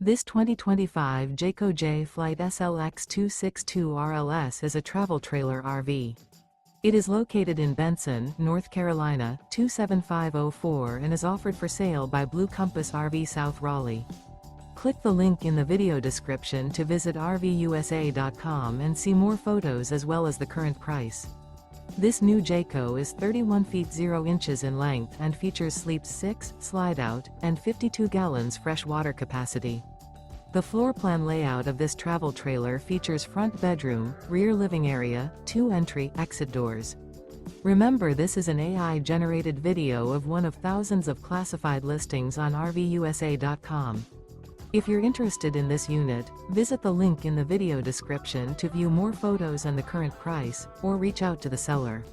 This 2025 Jayco Jay Flight SLX 262 RLS is a travel trailer RV. It is located in Benson, North Carolina, 27504 and is offered for sale by Blue Compass RV South Raleigh. Click the link in the video description to visit RVUSA.com and see more photos as well as the current price. This new Jayco is 31 feet 0 inches in length and features sleeps 6, slide-out, and 52 gallons fresh water capacity. The floor plan layout of this travel trailer features front bedroom, rear living area, 2 entry/exit doors. Remember, this is an AI-generated video of one of thousands of classified listings on RVUSA.com. If you're interested in this unit, visit the link in the video description to view more photos and the current price, or reach out to the seller.